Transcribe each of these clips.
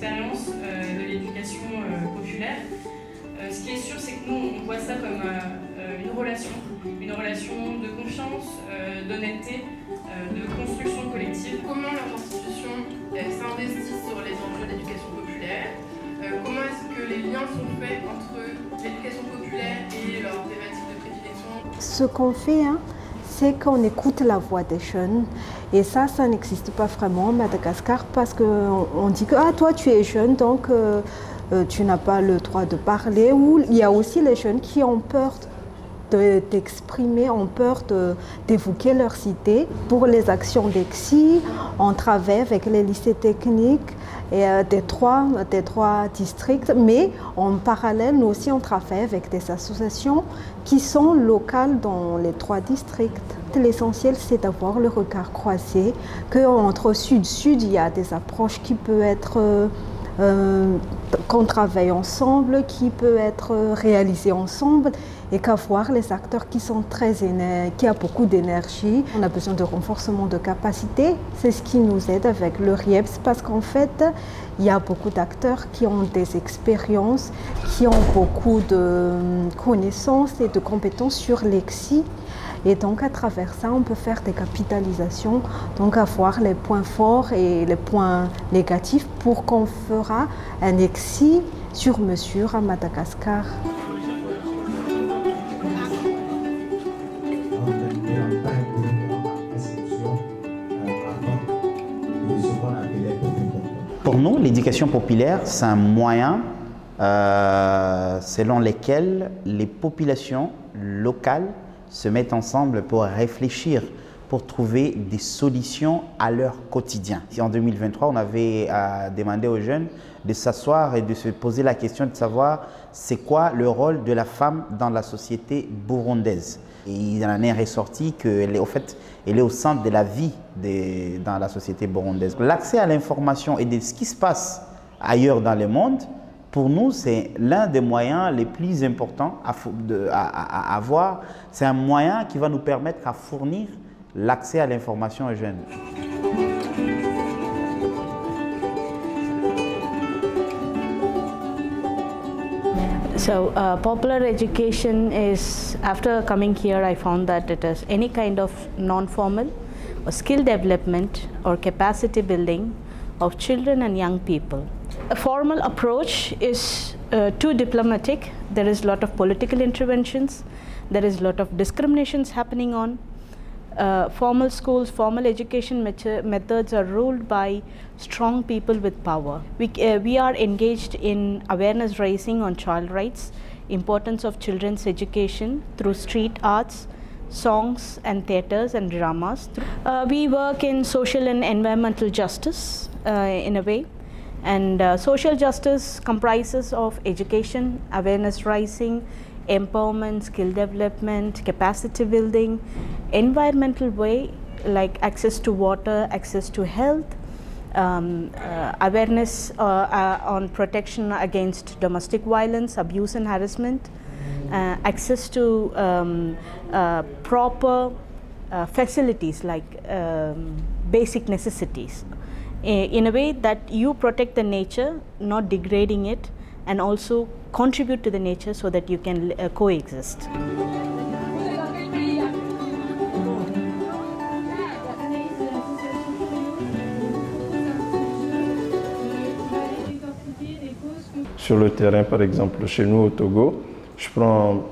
expérience de l'éducation populaire. Ce qui est sûr, c'est que nous, on voit ça comme une relation de confiance, d'honnêteté, de construction collective. Comment leurs institutions s'investissent sur les enjeux de l'éducation populaire? Comment est-ce que les liens sont faits entre l'éducation populaire et leurs thématiques de prédilection? Ce qu'on fait, c'est qu'on écoute la voix des jeunes. Et ça n'existe pas vraiment à Madagascar parce qu'on dit que toi tu es jeune, donc tu n'as pas le droit de parler. Ou il y a aussi les jeunes qui ont peur d'exprimer, ont peur d'évoquer leurs idées. Pour les actions d'EXI, on travaille avec les lycées techniques et des trois districts, mais en parallèle, nous aussi, on travaille avec des associations qui sont locales dans les 3 districts. L'essentiel, c'est d'avoir le regard croisé, qu'entre sud-sud, il y a des approches qui peuvent être qu'on travaille ensemble, qui peut être réalisé ensemble, et qu'avoir les acteurs qui ont beaucoup d'énergie. On a besoin de renforcement de capacité. C'est ce qui nous aide avec le RIEPS parce qu'en fait, il y a beaucoup d'acteurs qui ont des expériences, qui ont beaucoup de connaissances et de compétences sur l'EXI. Et donc, à travers ça, on peut faire des capitalisations, donc avoir les points forts et les points négatifs pour qu'on fera un EXI sur mesure à Madagascar. Pour nous, l'éducation populaire, c'est un moyen selon lequel les populations locales se mettent ensemble pour réfléchir, pour trouver des solutions à leur quotidien. En 2023, on avait demandé aux jeunes de s'asseoir et de se poser la question de savoir c'est quoi le rôle de la femme dans la société burundaise. Et il en est ressorti qu'elle est, elle est au centre de la vie dans la société burundaise. L'accès à l'information et de ce qui se passe ailleurs dans le monde, pour nous, c'est l'un des moyens les plus importants à avoir. C'est un moyen qui va nous permettre à fournir l'accès à l'information aux jeunes. So popular education is, after coming here, I found that it is any kind of non-formal or skill development or capacity building of children and young people. A formal approach is too diplomatic. There is a lot of political interventions. There is a lot of discriminations happening on. Formal schools, formal education methods are ruled by strong people with power. We are engaged in awareness raising on child rights, importance of children's education through street arts, songs and theatres and dramas. We work in social and environmental justice in a way. And social justice comprises of education, awareness raising, empowerment, skill development, capacity building, environmental way like access to water, access to health, awareness on protection against domestic violence, abuse and harassment, access to proper facilities like basic necessities. In a way that you protect the nature, not degrading it, and also contribute to the nature so that you can coexist. Sur le terrain, par exemple, chez nous au Togo, je prends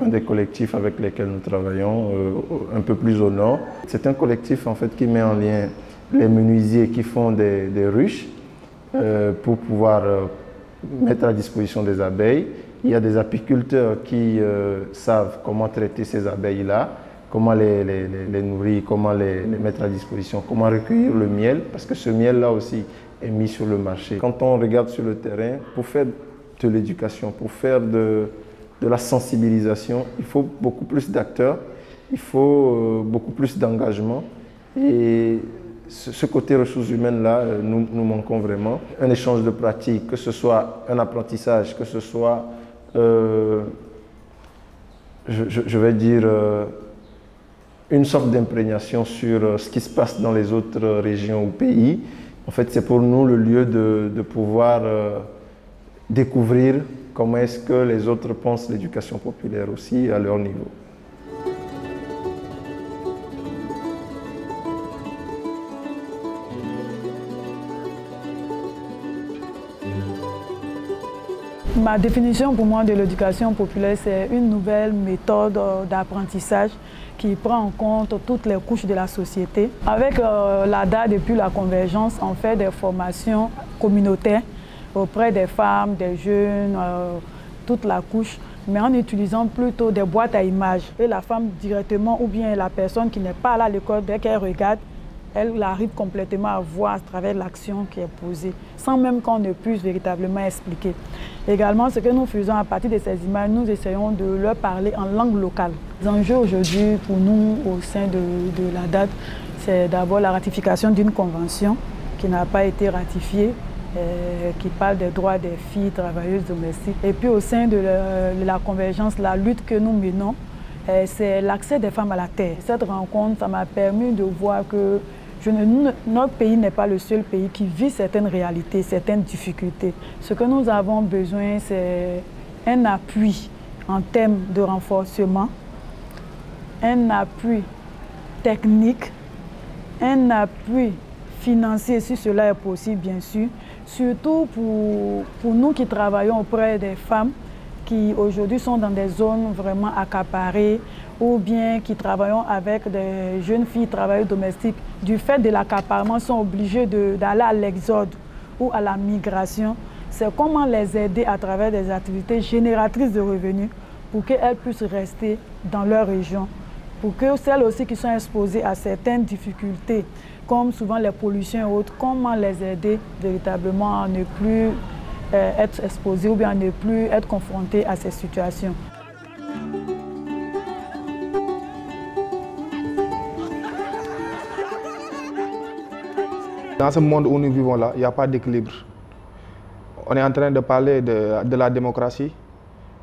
un des collectifs avec lesquels nous travaillons, un peu plus au nord. C'est un collectif en fait qui met en lien les menuisiers qui font des ruches pour pouvoir mettre à disposition des abeilles. Il y a des apiculteurs qui savent comment traiter ces abeilles-là, comment les nourrir, comment les mettre à disposition, comment recueillir le miel, parce que ce miel-là aussi est mis sur le marché. Quand on regarde sur le terrain, pour faire de l'éducation, pour faire de la sensibilisation, il faut beaucoup plus d'acteurs, il faut beaucoup plus d'engagement. Et ce côté ressources humaines-là, nous manquons vraiment. Un échange de pratiques, que ce soit un apprentissage, que ce soit, je vais dire, une sorte d'imprégnation sur ce qui se passe dans les autres régions ou pays, En fait, c'est pour nous le lieu de pouvoir découvrir comment est-ce que les autres pensent l'éducation populaire aussi à leur niveau. Ma définition pour moi de l'éducation populaire, c'est une nouvelle méthode d'apprentissage qui prend en compte toutes les couches de la société. Avec l'ADA, depuis la convergence, on fait des formations communautaires auprès des femmes, des jeunes, toute la couche, mais en utilisant plutôt des boîtes à images. Et la femme directement, ou bien la personne qui n'est pas là à l'école, dès qu'elle regarde, elle arrive complètement à voir à travers l'action qui est posée, sans même qu'on ne puisse véritablement expliquer. Également, ce que nous faisons à partir de ces images, nous essayons de leur parler en langue locale. Les enjeux aujourd'hui pour nous au sein de la DAD, c'est d'abord la ratification d'une convention qui n'a pas été ratifiée, qui parle des droits des filles travailleuses domestiques. Et puis au sein de la convergence, la lutte que nous menons, c'est l'accès des femmes à la terre. Cette rencontre, ça m'a permis de voir que notre pays n'est pas le seul pays qui vit certaines réalités, certaines difficultés. Ce que nous avons besoin, c'est un appui en termes de renforcement, un appui technique, un appui financier si cela est possible, bien sûr, surtout pour nous qui travaillons auprès des femmes qui aujourd'hui sont dans des zones vraiment accaparées ou bien qui travaillent avec des jeunes filles travailleuses domestiques. Du fait de l'accaparement, sont obligées d'aller à l'exode ou à la migration. C'est comment les aider à travers des activités génératrices de revenus pour qu'elles puissent rester dans leur région. Pour que celles aussi qui sont exposées à certaines difficultés, comme souvent les pollutions et autres, comment les aider véritablement à ne plus être exposées ou bien à ne plus être confrontées à ces situations. Dans ce monde où nous vivons là, il n'y a pas d'équilibre. On est en train de parler de la démocratie,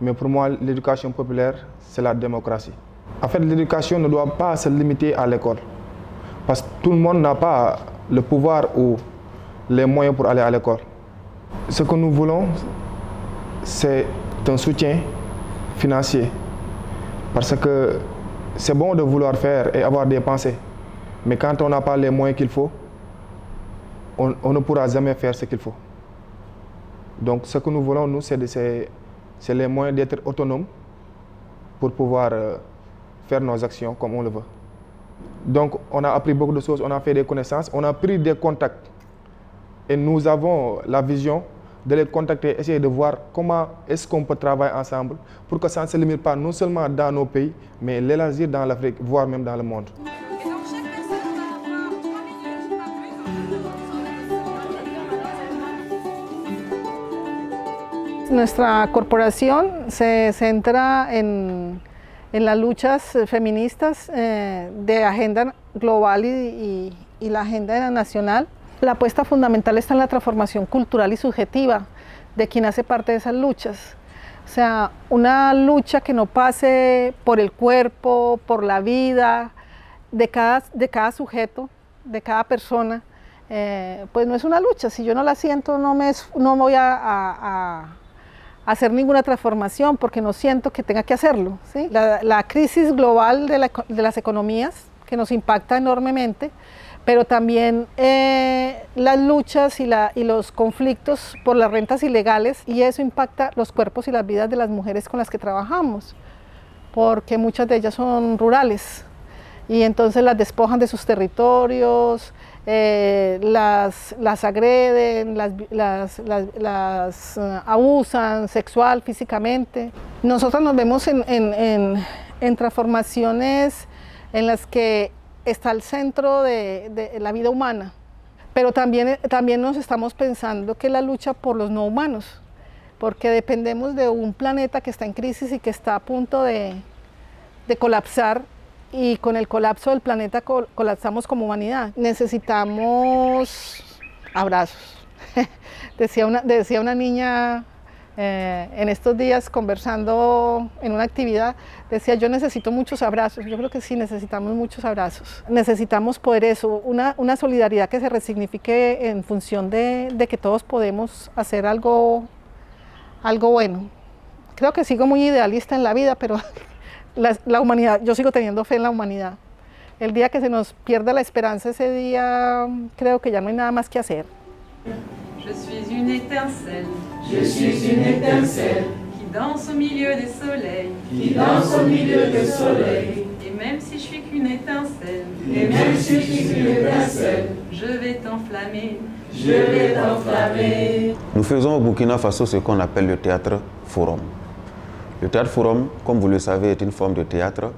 mais pour moi, l'éducation populaire, c'est la démocratie. En fait, l'éducation ne doit pas se limiter à l'école, parce que tout le monde n'a pas le pouvoir ou les moyens pour aller à l'école. Ce que nous voulons, c'est un soutien financier, parce que c'est bon de vouloir faire et avoir des pensées, mais quand on n'a pas les moyens qu'il faut, on ne pourra jamais faire ce qu'il faut. Donc ce que nous voulons, nous, c'est les moyens d'être autonomes pour pouvoir faire nos actions comme on le veut. Donc on a appris beaucoup de choses, on a fait des connaissances, on a pris des contacts. Et nous avons la vision de les contacter, essayer de voir comment est-ce qu'on peut travailler ensemble pour que ça ne se limite pas non seulement dans nos pays, mais l'élargir dans l'Afrique, voire même dans le monde. Nuestra corporación se centra en las luchas feministas de agenda global y la agenda nacional. La apuesta fundamental está en la transformación cultural y subjetiva de quien hace parte de esas luchas. O sea, una lucha que no pase por el cuerpo, por la vida de cada sujeto, de cada persona, pues no es una lucha. Si yo no la siento, no voy a hacer ninguna transformación porque no siento que tenga que hacerlo, ¿sí? La crisis global de las economías que nos impacta enormemente, pero también las luchas y los conflictos por las rentas ilegales, y eso impacta los cuerpos y las vidas de las mujeres con las que trabajamos, porque muchas de ellas son rurales y entonces las despojan de sus territorios, las agreden, las abusan sexual, físicamente. Nosotros nos vemos en transformaciones en las que está el centro de la vida humana, pero también nos estamos pensando que la lucha por los no humanos, porque dependemos de un planeta que está en crisis y que está a punto de colapsar, y con el colapso del planeta colapsamos como humanidad. Necesitamos abrazos. Decía una niña En estos días, conversando en una actividad, decía, yo necesito muchos abrazos. Yo creo que sí, necesitamos muchos abrazos. Necesitamos poder eso, una solidaridad que se resignifique en función de que todos podemos hacer algo bueno. Creo que sigo muy idealista en la vida, pero la humanidad, yo sigo teniendo fe en la humanidad. El día que se nos pierda la esperanza, ese día creo que ya no hay nada más que hacer. Je suis une étincelle. Je suis une étincelle. Qui danse au milieu des soleils. Qui danse au milieu des soleils. Et même si je suis qu'une étincelle. Et même si je suis qu'une étincelle. Je vais t'enflammer. Je vais t'enflammer. Nous faisons au Burkina Faso ce qu'on appelle le théâtre forum. Le théâtre forum, comme vous le savez, est une forme de théâtre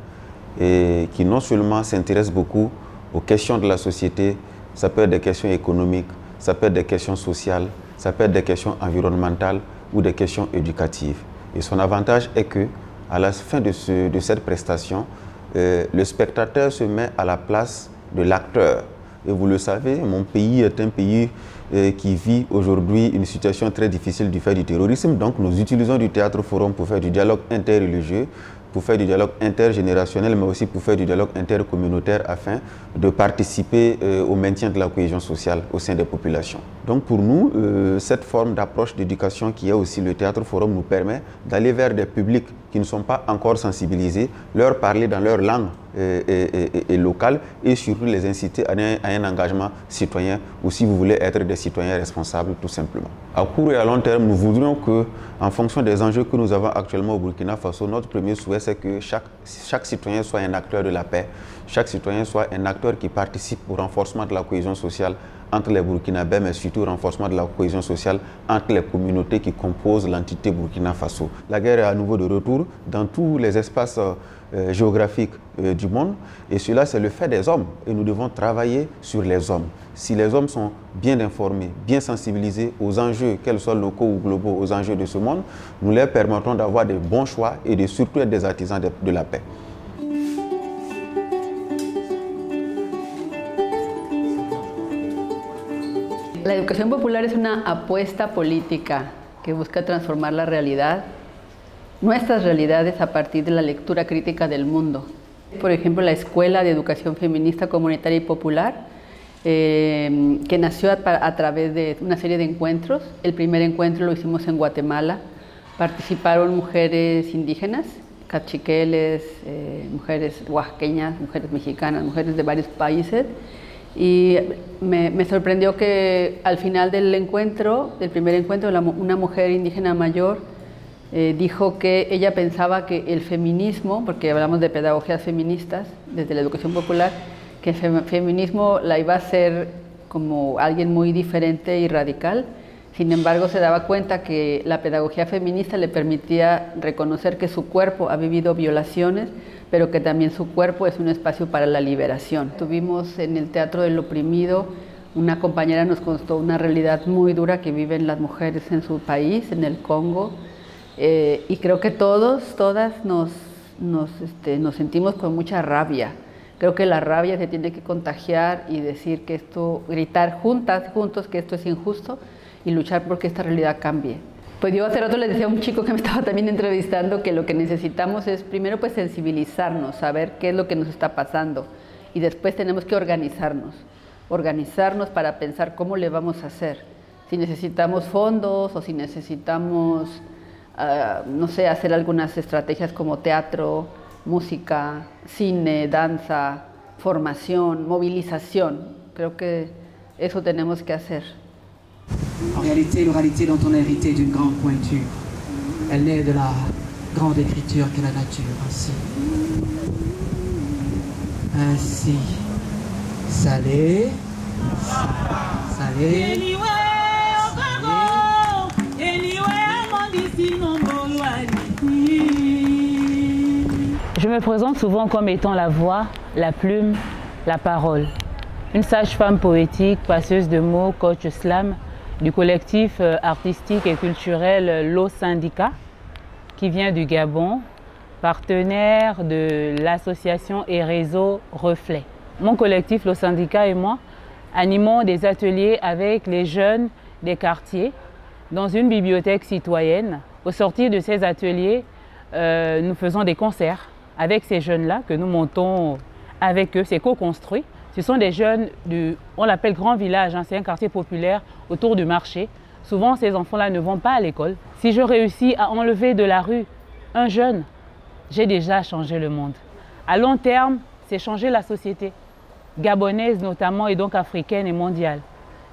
et qui non seulement s'intéresse beaucoup aux questions de la société, ça peut être des questions économiques, ça peut être des questions sociales, ça peut être des questions environnementales ou des questions éducatives. Et son avantage est que, à la fin de cette prestation, le spectateur se met à la place de l'acteur. Et vous le savez, mon pays est un pays qui vit aujourd'hui une situation très difficile du fait du terrorisme. Donc nous utilisons du théâtre forum pour faire du dialogue interreligieux, pour faire du dialogue intergénérationnel, mais aussi pour faire du dialogue intercommunautaire afin de participer au maintien de la cohésion sociale au sein des populations. Donc pour nous, cette forme d'approche d'éducation qui est aussi le théâtre forum nous permet d'aller vers des publics qui ne sont pas encore sensibilisés, leur parler dans leur langue et locale et surtout les inciter à un engagement citoyen ou si vous voulez être des citoyens responsables tout simplement. À court et à long terme, nous voudrions que, en fonction des enjeux que nous avons actuellement au Burkina Faso, notre premier souhait c'est que chaque citoyen soit un acteur de la paix, chaque citoyen soit un acteur qui participe au renforcement de la cohésion sociale entre les Burkinabés, mais surtout au renforcement de la cohésion sociale entre les communautés qui composent l'entité Burkina Faso. La guerre est à nouveau de retour dans tous les espaces géographiques du monde et cela c'est le fait des hommes et nous devons travailler sur les hommes. Si les hommes sont bien informés, bien sensibilisés aux enjeux, qu'elles soient locaux ou globaux, aux enjeux de ce monde, nous leur permettons d'avoir des bons choix et de surtout être des artisans de la paix. La educación popular es una apuesta política que busca transformar la realidad, nuestras realidades a partir de la lectura crítica del mundo. Por ejemplo, la Escuela de Educación Feminista Comunitaria y Popular, que nació a través de una serie de encuentros. El primer encuentro lo hicimos en Guatemala. Participaron mujeres indígenas, cachiqueles, mujeres oaxaqueñas, mujeres mexicanas, mujeres de varios países. Y me sorprendió que al final del primer encuentro, una mujer indígena mayor dijo que ella pensaba que el feminismo, porque hablamos de pedagogías feministas desde la educación popular, que el feminismo la iba a hacer como alguien muy diferente y radical. Sin embargo, se daba cuenta que la pedagogía feminista le permitía reconocer que su cuerpo ha vivido violaciones, pero que también su cuerpo es un espacio para la liberación. Tuvimos en el Teatro del Oprimido, una compañera nos contó una realidad muy dura que viven las mujeres en su país, en el Congo, y creo que todas nos sentimos con mucha rabia. Creo que la rabia se tiene que contagiar y decir que esto, gritar juntos que esto es injusto y luchar porque esta realidad cambie. Pues yo hace rato les decía a un chico que me estaba también entrevistando que lo que necesitamos es primero pues sensibilizarnos, saber qué es lo que nos está pasando y después tenemos que organizarnos para pensar cómo le vamos a hacer. Si necesitamos fondos o si necesitamos, no sé, hacer algunas estrategias como teatro, música, cine, danza, formación, movilización. Creo que eso tenemos que hacer. En réalité, l'oralité dont on a hérité d'une grande pointure, elle naît de la grande écriture qu'est la nature. Ainsi, salé, salé. Je me présente souvent comme étant la voix, la plume, la parole. Une sage-femme poétique, passeuse de mots, coach slam du collectif artistique et culturel Lo Syndicat qui vient du Gabon, partenaire de l'association et réseau Reflet. Mon collectif Lo Syndicat et moi animons des ateliers avec les jeunes des quartiers dans une bibliothèque citoyenne. Au sortir de ces ateliers, nous faisons des concerts avec ces jeunes-là que nous montons avec eux, c'est co-construit. Ce sont des jeunes on l'appelle Grand Village, hein, c'est un quartier populaire autour du marché. Souvent, ces enfants-là ne vont pas à l'école. Si je réussis à enlever de la rue un jeune, j'ai déjà changé le monde. À long terme, c'est changer la société, gabonaise notamment et donc africaine et mondiale.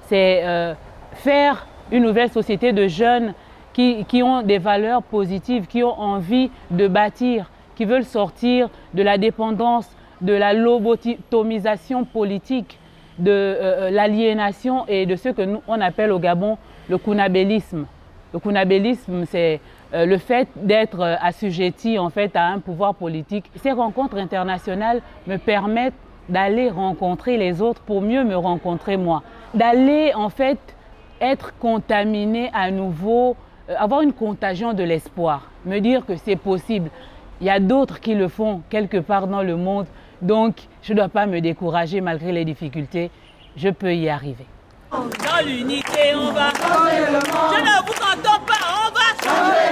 C'est faire une nouvelle société de jeunes qui ont des valeurs positives, qui ont envie de bâtir, qui veulent sortir de la dépendance, de la lobotomisation politique, de l'aliénation et de ce que nous on appelle au Gabon le kounabélisme. Le kounabélisme, c'est le fait d'être assujetti en fait à un pouvoir politique. Ces rencontres internationales me permettent d'aller rencontrer les autres pour mieux me rencontrer moi, d'aller en fait être contaminé à nouveau, avoir une contagion de l'espoir, me dire que c'est possible. Il y a d'autres qui le font quelque part dans le monde, donc je ne dois pas me décourager malgré les difficultés, je peux y arriver. Dans l'unité, on va changer le monde. Je ne vous entends pas, on va changer